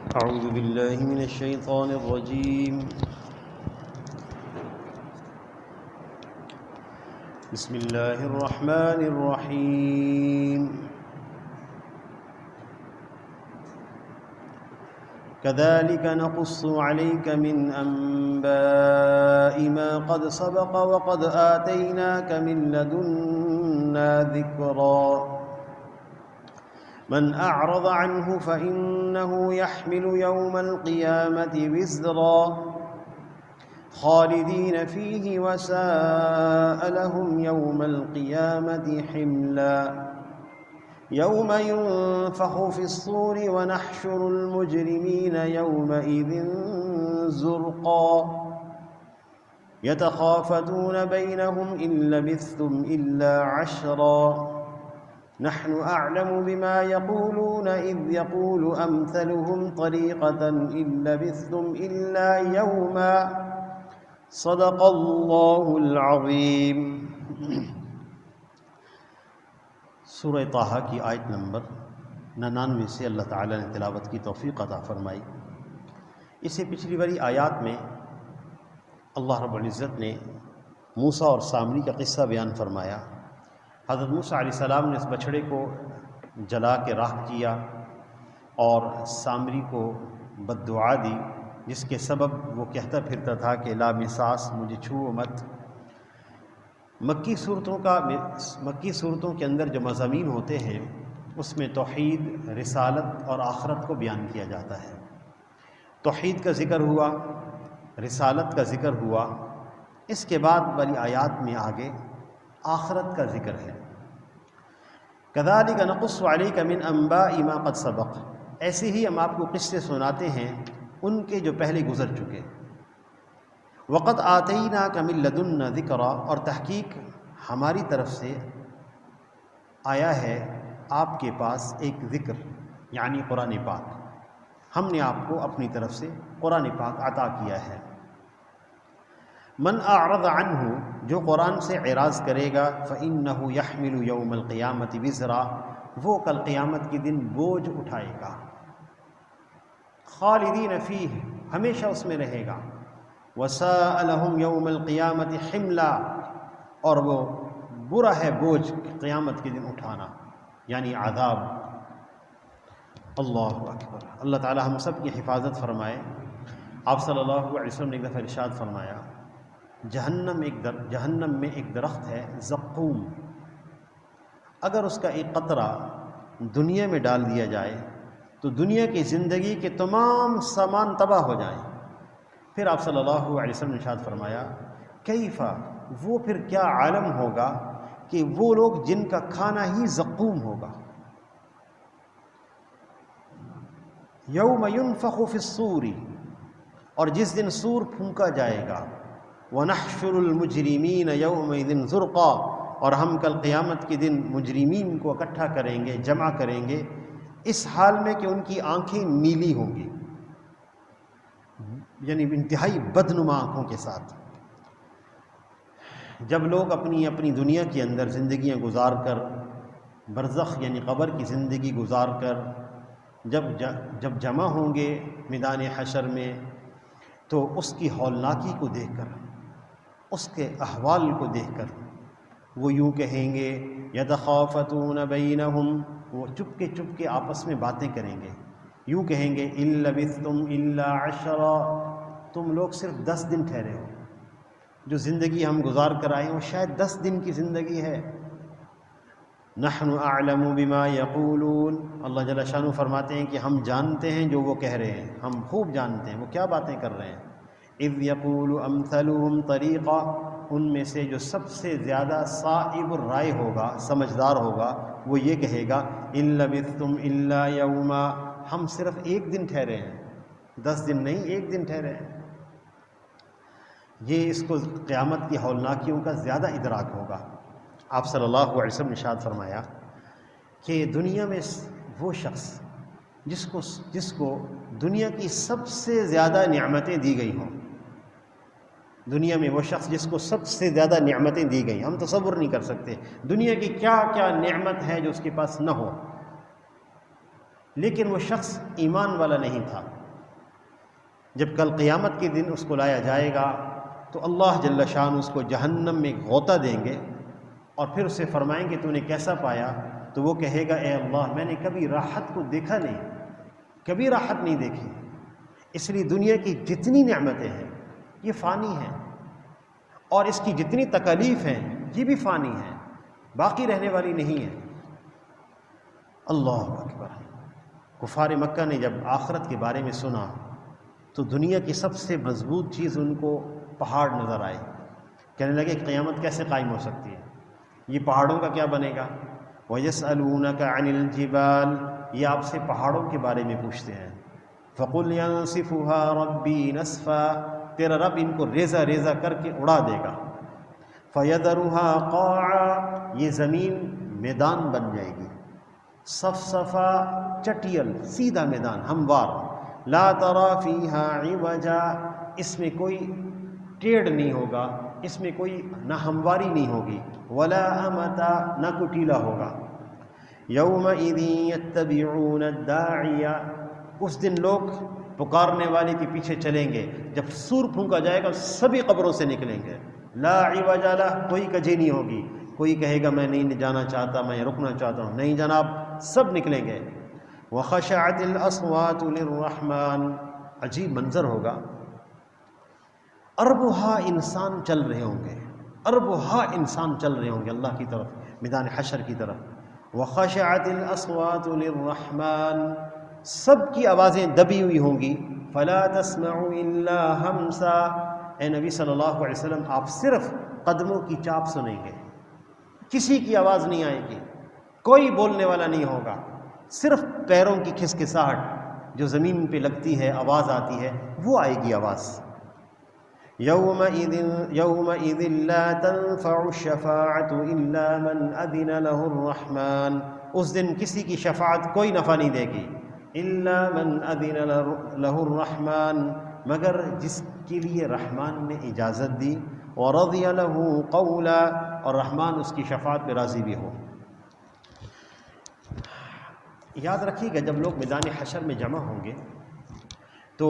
أعوذ بالله من الشيطان الرجيم. بسم الله الرحمن الرحيم. كذلك نقص عليك من أنباء ما قد سبق وقد آتيناك من لدنا ذكرا. من أعرض عنه فإنه يحمل يوم القيامة وزرا خالدين فيه وساء لهم يوم القيامة حملا. يوم ينفخ في الصور ونحشر المجرمين يومئذ زرقا يتخافتون بينهم إن لبثتم إلا عشرا نحن أعلم بما يقولون إذ يقول أمثلهم طريقة إن لبثتم إلا يوما صدق اللہ العظیم. سورہ طٰہٰ کی آیت نمبر 99 سے اللہ تعالیٰ نے تلاوت کی توفیق عطا فرمائی. اس سے پچھلی والی آیات میں اللہ رب العزت نے موسیٰ اور سامری کا قصہ بیان فرمایا. حضرت موسیٰ علیہ السلام نے اس بچھڑے کو جلا کے راکھ کیا اور سامری کو بد دعا دی، جس کے سبب وہ کہتا پھرتا تھا کہ لا مساس، مجھے چھو مت. مکی صورتوں کے اندر جو مضامین ہوتے ہیں اس میں توحید، رسالت اور آخرت کو بیان کیا جاتا ہے. توحید کا ذکر ہوا، رسالت کا ذکر ہوا، اس کے بعد والی آیات میں آگے آخرت کا ذکر ہے. کذالک نقص علیک من انباء ما قد سبق، ایسے ہی ہم آپ کو قصے سناتے ہیں ان کے جو پہلے گزر چکے. وقد آتیناک من لدنا ذکرا، اور تحقیق ہماری طرف سے آیا ہے آپ کے پاس ایک ذکر، یعنی قرآن پاک. ہم نے آپ کو اپنی طرف سے قرآن پاک عطا کیا ہے. من اعرض عنہ، جو قرآن سے اعراض کرے گا، فإنہ یحمل یوم القیامت وزرا، وہ کل قیامت کے دن بوجھ اٹھائے گا. خالدین فیہ، ہمیشہ اس میں رہے گا. وساء لہم یوم القیامت حملا، اور وہ برا ہے بوجھ قیامت کے دن اٹھانا، یعنی عذاب. اللہ اکبر. اللہ تعالی ہم سب کی حفاظت فرمائے. آپ صلی اللہ علیہ وسلم نے ایک دفعہ ارشاد فرمایا، جہنم میں ایک درخت ہے زقوم، اگر اس کا ایک قطرہ دنیا میں ڈال دیا جائے تو دنیا کی زندگی کے تمام سامان تباہ ہو جائیں. پھر آپ صلی اللہ علیہ وسلم نے ارشاد فرمایا، کیفا، وہ پھر کیا عالم ہوگا کہ وہ لوگ جن کا کھانا ہی زقوم ہوگا. یوم ینفخ فی الصور، اور جس دن سور پھونکا جائے گا. وَنَحْشُرُ الْمُجْرِمِينَ يَوْمَئِذٍ زُرْقًا، اور ہم کل قیامت کے دن مجرمین کو اکٹھا کریں گے، جمع کریں گے، اس حال میں کہ ان کی آنکھیں نیلی ہوں گی، یعنی انتہائی بدنما آنکھوں کے ساتھ. جب لوگ اپنی دنیا کے اندر زندگیاں گزار کر، برزخ یعنی قبر کی زندگی گزار کر جب جمع ہوں گے میدان حشر میں، تو اس کی ہولناکی کو دیکھ کر، اس کے احوال کو دیکھ کر وہ یوں کہیں گے، یتخافتون بینہم، وہ چپ کے آپس میں باتیں کریں گے، یوں کہیں گے، ان لبثتم الا عشرا، تم لوگ صرف 10 دن ٹھہرے ہو، جو زندگی ہم گزار کر آئے ہیں وہ شاید 10 دن کی زندگی ہے. نحن اعلم بما یقولون، اللہ جل شانہ فرماتے ہیں کہ ہم جانتے ہیں جو وہ کہہ رہے ہیں، ہم خوب جانتے ہیں وہ کیا باتیں کر رہے ہیں. اذ یقول امثلهم طریقہ، ان میں سے جو سب سے زیادہ صائب الرائے ہوگا، سمجھدار ہوگا، وہ یہ کہے گا، ان لبثتم الا یوما، ہم صرف 1 دن ٹھہرے ہیں، 10 دن نہیں، 1 دن ٹھہرے ہیں. یہ اس کو قیامت کی ہولناکیوں کا زیادہ ادراک ہوگا. آپ صلی اللہ علیہ وسلم نے ارشاد فرمایا کہ دنیا میں وہ شخص جس کو دنیا کی سب سے زیادہ نعمتیں دی گئی ہوں، دنیا میں وہ شخص جس کو سب سے زیادہ نعمتیں دی گئی، ہم تصور نہیں کر سکتے دنیا کی کیا کیا نعمت ہے جو اس کے پاس نہ ہو، لیکن وہ شخص ایمان والا نہیں تھا، جب کل قیامت کے دن اس کو لایا جائے گا تو اللہ جل شان اس کو جہنم میں غوطہ دیں گے اور پھر اسے فرمائیں گے تو نے کیسا پایا؟ تو وہ کہے گا اے اللہ میں نے کبھی راحت کو دیکھا نہیں، کبھی راحت نہیں دیکھی، اس لیے دنیا کی جتنی نعمتیں ہیں یہ فانی ہیں، اور اس کی جتنی تکالیف ہیں یہ بھی فانی ہیں، باقی رہنے والی نہیں ہیں۔ اللہ اکبر۔ کفار مکہ نے جب آخرت کے بارے میں سنا تو دنیا کی سب سے مضبوط چیز ان کو پہاڑ نظر آئے، کہنے لگے قیامت کیسے قائم ہو سکتی ہے، یہ پہاڑوں کا کیا بنے گا؟ وَيَسْأَلُونَكَ عَنِ الْجِبَالِ، یہ آپ سے پہاڑوں کے بارے میں پوچھتے ہیں۔ فَقُلْ يَنْسِفُهَا رَبِّي نَسْفًا، تیرا رب ان کو ریزہ ریزہ کر کے اڑا دے گا۔ فَيَذَرُهَا قَاعًا، یہ زمین میدان بن جائے گی، صفصفا، چٹیل، سیدھا میدان، ہموار، لا ترى فيها عوجا، اس میں کوئی ٹیڑھ نہیں ہوگا، اس میں کوئی نہ ہمواری نہیں ہوگی، ولا امتا، نہ کوئی ٹیلا ہوگا۔ یومئذ یتبعون الداعی، اس دن لوگ پکارنے والے کے پیچھے چلیں گے، جب سور پھونکا جائے گا سبھی قبروں سے نکلیں گے، لا عوج لہ، کوئی کجی نہیں ہوگی، کوئی کہے گا میں نہیں جانا چاہتا، میں رکنا چاہتا ہوں، نہیں جناب، سب نکلیں گے۔ وخشعت الاصوات للرحمن، عجیب منظر ہوگا، اربها انسان چل رہے ہوں گے، اربها انسان چل رہے ہوں گے اللہ کی طرف، میدان حشر کی طرف۔ وخشعت الاصوات للرحمن، سب کی آوازیں دبی ہوئی ہوں گی، فلا تسمع الا ہمسا، اے نبی صلی اللہ علیہ وسلم آپ صرف قدموں کی چاپ سنیں گے، کسی کی آواز نہیں آئے گی، کوئی بولنے والا نہیں ہوگا، صرف پیروں کی کھسکساہٹ جو زمین پہ لگتی ہے آواز آتی ہے وہ آئے گی آواز۔ یومئذ لا تنفع الشفاعة الا من اذن له الرحمن، اس دن کسی کی شفاعت کوئی نفع نہیں دے گی، الا من اذن له الرحمن، مگر جس کے لیے رحمان نے اجازت دی، ورضی له قولا، اور رحمان اس کی شفاعت پہ راضی بھی ہو۔ یاد رکھیے گا جب لوگ میدان حشر میں جمع ہوں گے تو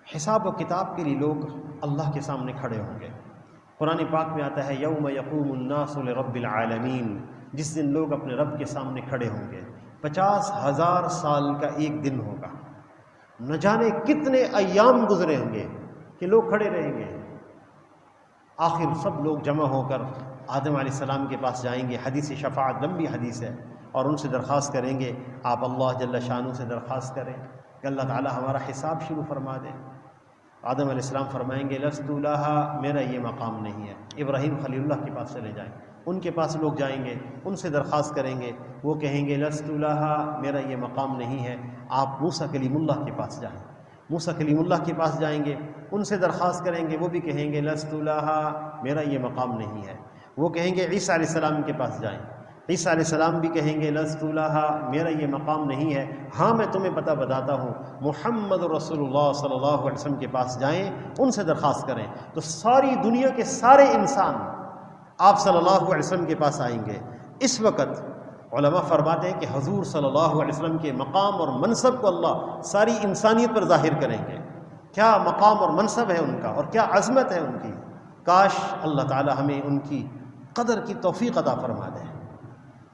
حساب و کتاب کے لیے لوگ اللہ کے سامنے کھڑے ہوں گے۔ قرآن پاک میں آتا ہے یوم یقوم الناس لرب العالمین، جس دن لوگ اپنے رب کے سامنے کھڑے ہوں گے، 50,000 سال کا ایک دن ہوگا، نہ جانے کتنے ایام گزرے ہوں گے کہ لوگ کھڑے رہیں گے۔ آخر سب لوگ جمع ہو کر آدم علیہ السلام کے پاس جائیں گے، حدیث شفاعت لمبی حدیث ہے، اور ان سے درخواست کریں گے، آپ اللہ جل شانہ سے درخواست کریں کہ اللہ تعالی ہمارا حساب شروع فرما دے۔ آدم علیہ السلام فرمائیں گے لست لہا، میرا یہ مقام نہیں ہے۔ ابراہیم خلیل اللہ کے پاس چلے جائیں، ان کے پاس لوگ جائیں گے، ان سے درخواست کریں گے، وہ کہیں گے لست لہا، میرا یہ مقام نہیں ہے۔ آپ موسیٰ کلیم اللہ کے پاس جائیں، موسیٰ کلیم اللہ کے پاس جائیں گے، ان سے درخواست کریں گے، وہ بھی کہیں گے لست لہا، میرا یہ مقام نہیں ہے۔ وہ کہیں گے عیسیٰ علیہ السلام کے پاس جائیں، عیسیٰ علیہ السلام بھی کہیں گے لست لہا، میرا یہ مقام نہیں ہے۔ ہاں میں تمہیں پتہ بتاتا ہوں، محمد رسول اللہ صلی اللہ علیہ وسلم کے پاس جائیں، ان سے درخواست کریں، تو ساری دنیا کے سارے انسان آپ صلی اللہ علیہ وسلم کے پاس آئیں گے۔ اس وقت علماء فرماتے ہیں کہ حضور صلی اللہ علیہ وسلم کے مقام اور منصب کو اللہ ساری انسانیت پر ظاہر کریں گے، کیا مقام اور منصب ہے ان کا اور کیا عظمت ہے ان کی۔ کاش اللہ تعالی ہمیں ان کی قدر کی توفیق عطا فرما دے۔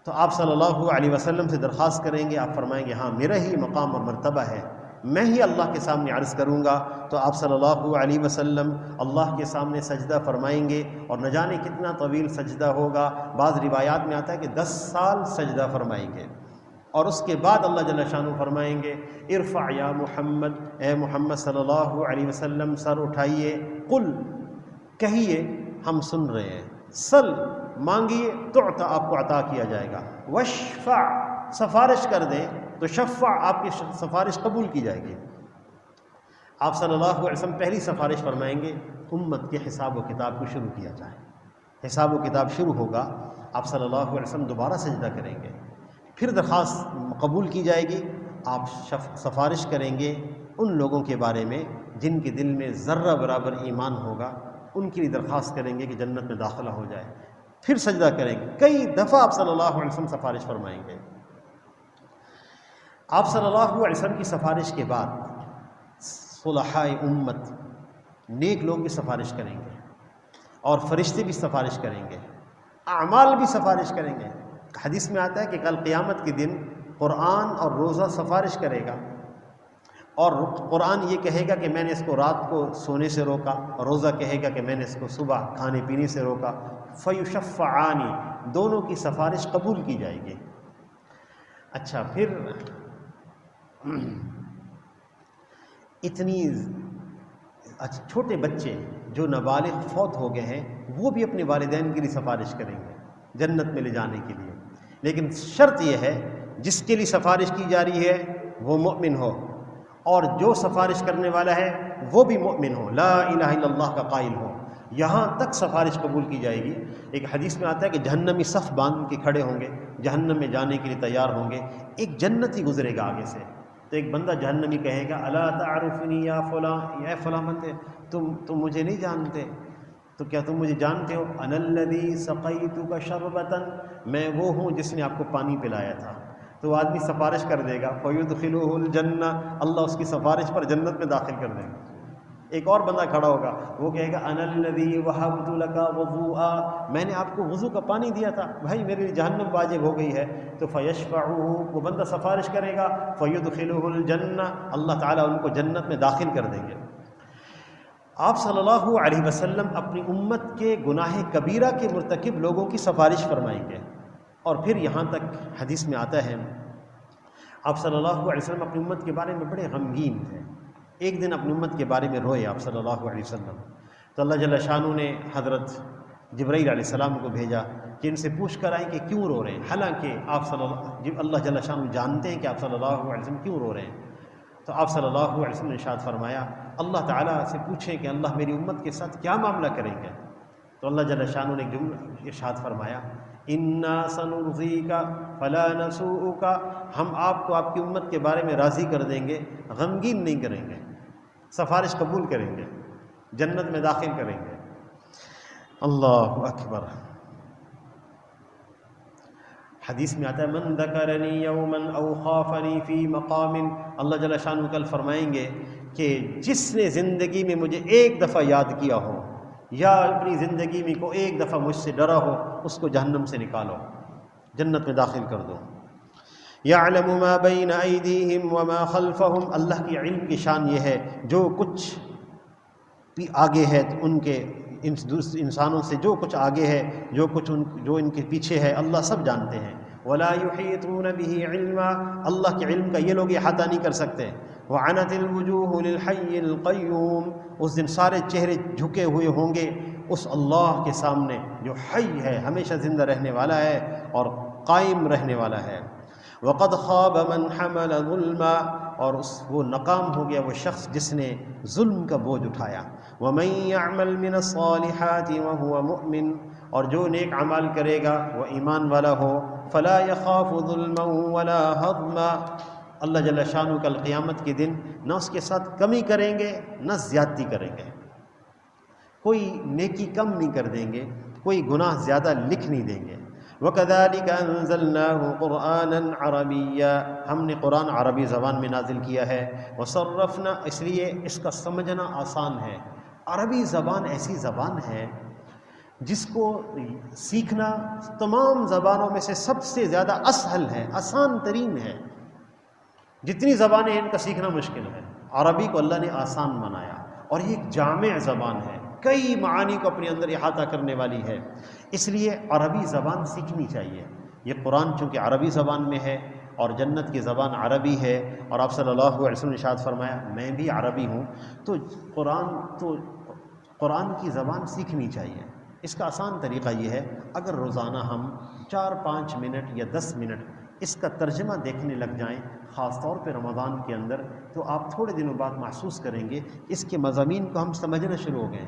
تو آپ صلی اللہ علیہ وسلم سے درخواست کریں گے، آپ فرمائیں گے ہاں میرا ہی مقام اور مرتبہ ہے، میں ہی اللہ کے سامنے عرض کروں گا۔ تو آپ صلی اللہ علیہ وسلم اللہ کے سامنے سجدہ فرمائیں گے، اور نہ جانے کتنا طویل سجدہ ہوگا، بعض روایات میں آتا ہے کہ 10 سال سجدہ فرمائیں گے، اور اس کے بعد اللہ جل شانہ فرمائیں گے ارفع یا محمد، اے محمد صلی اللہ علیہ وسلم سر اٹھائیے، قل، کہیے ہم سن رہے ہیں، سل، مانگیے تعطا، آپ کو عطا کیا جائے گا، وشفع، سفارش کر دیں تو شفع، آپ کی سفارش قبول کی جائے گی۔ آپ صلی اللہ علیہ وسلم پہلی سفارش فرمائیں گے امت کے حساب و کتاب کو شروع کیا جائے، حساب و کتاب شروع ہوگا، آپ صلی اللہ علیہ وسلم دوبارہ سجدہ کریں گے، پھر درخواست قبول کی جائے گی، آپ سفارش کریں گے ان لوگوں کے بارے میں جن کے دل میں ذرہ برابر ایمان ہوگا، ان کے لیے درخواست کریں گے کہ جنت میں داخلہ ہو جائے، پھر سجدہ کریں گے، کئی دفعہ آپ صلی اللہ علیہ وسلم سفارش فرمائیں گے۔ آپ صلی اللہ علیہ وسلم کی سفارش کے بعد صلحائے امت نیک لوگ بھی سفارش کریں گے، اور فرشتے بھی سفارش کریں گے، اعمال بھی سفارش کریں گے۔ حدیث میں آتا ہے کہ کل قیامت کے دن قرآن اور روزہ سفارش کرے گا، اور قرآن یہ کہے گا کہ میں نے اس کو رات کو سونے سے روکا، اور روزہ کہے گا کہ میں نے اس کو صبح کھانے پینے سے روکا، فیشفعانی، دونوں کی سفارش قبول کی جائے گی۔ اچھا، پھر اتنی چھوٹے بچے جو نابالغ فوت ہو گئے ہیں وہ بھی اپنے والدین کے لیے سفارش کریں گے جنت میں لے جانے کے لیے، لیکن شرط یہ ہے جس کے لیے سفارش کی جا رہی ہے وہ مومن ہو، اور جو سفارش کرنے والا ہے وہ بھی مومن ہو، لا الہ الا اللہ کا قائل ہو، یہاں تک سفارش قبول کی جائے گی۔ ایک حدیث میں آتا ہے کہ جہنمی صف باندھ کے کھڑے ہوں گے، جہنم میں جانے کے لیے تیار ہوں گے، ایک جنتی گزرے گا آگے سے، تو ایک بندہ جہنمی کہے گا الا تعرفنی یا فلاں، یا فلاں بندے تم مجھے نہیں جانتے؟ تو کیا تم مجھے جانتے ہو؟ انا الذی سقیتک شربۃ، میں وہ ہوں جس نے آپ کو پانی پلایا تھا۔ تو وہ آدمی سفارش کر دے گا، فیدخلہ الجنہ، اللہ اس کی سفارش پر جنت میں داخل کر دے گا۔ ایک اور بندہ کھڑا ہوگا، وہ کہے گا انا الذی وہبت لک وضوءا، میں نے آپ کو وضو کا پانی دیا تھا، بھائی میرے لیے جہنم واجب ہو گئی ہے۔ تو فیشفعہ، وہ بندہ سفارش کرے گا، فیدخلہ الجنہ، اللہ تعالیٰ ان کو جنت میں داخل کر دیں گے۔ آپ صلی اللہ علیہ وسلم اپنی امت کے گناہ کبیرہ کے مرتکب لوگوں کی سفارش فرمائیں گے۔ اور پھر یہاں تک حدیث میں آتا ہے آپ صلی اللہ علیہ وسلم اپنی امت کے بارے میں بڑے غمگین تھے۔ ایک دن اپنی امت کے بارے میں روئے آپ صلی اللہ علیہ وسلم، تو اللہ جل شانہ نے حضرت جبرائیل علیہ السلام کو بھیجا کہ ان سے پوچھ کر آئیں کہ کیوں رو رہے ہیں، حالانکہ آپ اللہ جل شانہ جانتے ہیں کہ آپ صلی اللہ علیہ وسلم کیوں رو رہے ہیں۔ تو آپ صلی اللہ علیہ وسلم نے ارشاد فرمایا، اللہ تعالیٰ سے پوچھیں کہ اللہ میری امت کے ساتھ کیا معاملہ کریں گے؟ تو اللہ جل شانہ نے ایک جملہ ارشاد فرمایا، انا سنرضیک فلا نسوءک، ہم آپ کو آپ کی امت کے بارے میں راضی کر دیں گے، غمگین نہیں کریں گے، سفارش قبول کریں گے، جنت میں داخل کریں گے۔ اللہ اکبر۔ حدیث میں آتا ہے من ذکرنی یوما او خافنی فی مقام، اللہ جل شانہ کل فرمائیں گے کہ جس نے زندگی میں مجھے ایک دفعہ یاد کیا ہو، یا اپنی زندگی میں کو ایک دفعہ مجھ سے ڈرا ہو، اس کو جہنم سے نکالو، جنت میں داخل کر دو۔ یعلم ما بین ایدیہم وما خلفہم، اللہ کی علم کی شان یہ ہے جو کچھ بھی آگے ہے ان کے انسانوں سے، جو کچھ آگے ہے، جو ان کے پیچھے ہے، اللہ سب جانتے ہیں۔ ولا یحیطون به علما، اللہ کے علم کا یہ لوگ احاطہ نہیں کر سکتے۔ وعنت الوجوہ للحی القیوم، اس دن سارے چہرے جھکے ہوئے ہوں گے اس اللہ کے سامنے جو حی ہے، ہمیشہ زندہ رہنے والا ہے اور قائم رہنے والا ہے۔ وقد خاب من حمل ظلما، اور وہ ناکام ہو گیا وہ شخص جس نے ظلم کا بوجھ اٹھایا۔ ومن يعمل من الصالحات وهو مؤمن، اور جو نیک اعمال کرے گا وہ ایمان والا ہو، فلا يخاف ظلما ولا هضما، اللہ جل شانہ کل قیامت کے دن نہ اس کے ساتھ کمی کریں گے نہ زیادتی کریں گے، کوئی نیکی کم نہیں کر دیں گے، کوئی گناہ زیادہ لکھ نہیں دیں گے۔ وَكَذَلِكَ أَنزَلْنَاهُ قُرْآنًا عَرَبِيًّا، ہم نے قرآن عربی زبان میں نازل کیا ہے۔ وَصَرَّفْنَا، اس لیے اس کا سمجھنا آسان ہے۔ عربی زبان ایسی زبان ہے جس کو سیکھنا تمام زبانوں میں سے سب سے زیادہ اسہل ہے، آسان ترین ہے۔ جتنی زبانیں ہیں ان کا سیکھنا مشکل ہے، عربی کو اللہ نے آسان بنایا، اور یہ ایک جامع زبان ہے، کئی معانی کو اپنے اندر احاطہ کرنے والی ہے، اس لیے عربی زبان سیکھنی چاہیے۔ یہ قرآن چونکہ عربی زبان میں ہے اور جنت کی زبان عربی ہے، اور آپ صلی اللہ علیہ وسلم نے ارشاد فرمایا میں بھی عربی ہوں، تو قرآن کی زبان سیکھنی چاہیے۔ اس کا آسان طریقہ یہ ہے، اگر روزانہ ہم 4-5 منٹ یا 10 منٹ اس کا ترجمہ دیکھنے لگ جائیں، خاص طور پہ رمضان کے اندر، تو آپ تھوڑے دنوں بعد محسوس کریں گے اس کے مضامین کو ہم سمجھنا شروع ہو گئے۔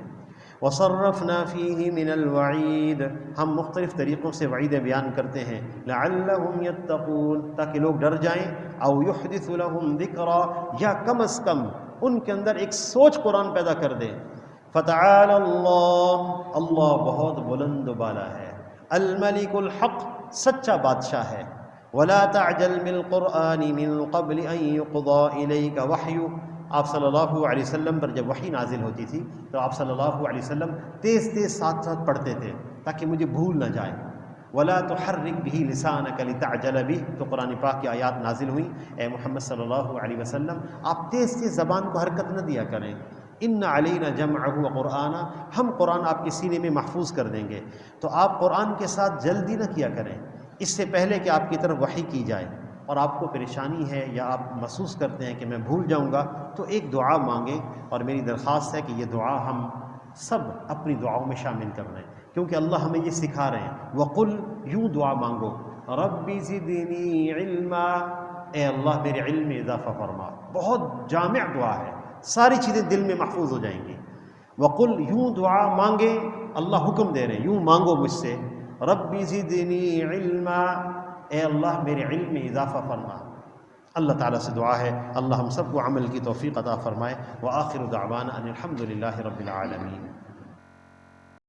وَصَرَّفْنَا فِيهِ مِنَ الْوَعِيدِ، ہم مختلف طریقوں سے وعیدیں بیان کرتے ہیں، لَعَلَّهُمْ يَتَّقُونَ، تاکہ لوگ ڈر جائیں، أَوْ يُحْدِثُ لَهُمْ ذِكْرًا، یا کم از کم ان کے اندر ایک سوچ قرآن پیدا کر دے۔ فَتَعَالَى اللَّهُ، اللہ بہت بلند و بالا ہے، الْمَلِكُ الْحَقُّ، سچا بادشاہ ہے، ولا تعجل بالقرآن من قبل ان يقضى الیک وحی. آپ صلی اللہ علیہ وسلم پر جب وحی نازل ہوتی تھی تو آپ صلی اللہ علیہ وسلم تیز تیز ساتھ ساتھ پڑھتے تھے تاکہ مجھے بھول نہ جائے. ولا تحرک به لسانک لتعجل به، تو قرآن پاک کی آیات نازل ہوئیں، اے محمد صلی اللہ علیہ وسلم آپ تیز تیز زبان کو حرکت نہ دیا کریں. ان علینا جمعہ وقرآن، ہم قرآن آپ کے سینے میں محفوظ کر دیں گے. تو آپ قرآن کے ساتھ جلدی نہ کیا کریں اس سے پہلے کہ آپ کی طرف وحی کی جائے. اور آپ کو پریشانی ہے یا آپ محسوس کرتے ہیں کہ میں بھول جاؤں گا تو ایک دعا مانگیں، اور میری درخواست ہے کہ یہ دعا ہم سب اپنی دعاؤں میں شامل کر لیں، کیونکہ اللہ ہمیں یہ سکھا رہے ہیں. وقل، یوں دعا مانگو، ربی زدنی علما، اے اللہ میرے علم میں اضافہ فرما. بہت جامع دعا ہے، ساری چیزیں دل میں محفوظ ہو جائیں گی. وقل، یوں دعا مانگے، اللہ حکم دے رہے ہیں یوں مانگو مجھ سے، ربی زدنی علما، اے اللہ میرے علم میں اضافہ فرما. اللہ تعالیٰ سے دعا ہے اللہ ہم سب کو عمل کی توفیق عطا فرمائے. وآخر دعوانا ان الحمد للہ رب العالمین.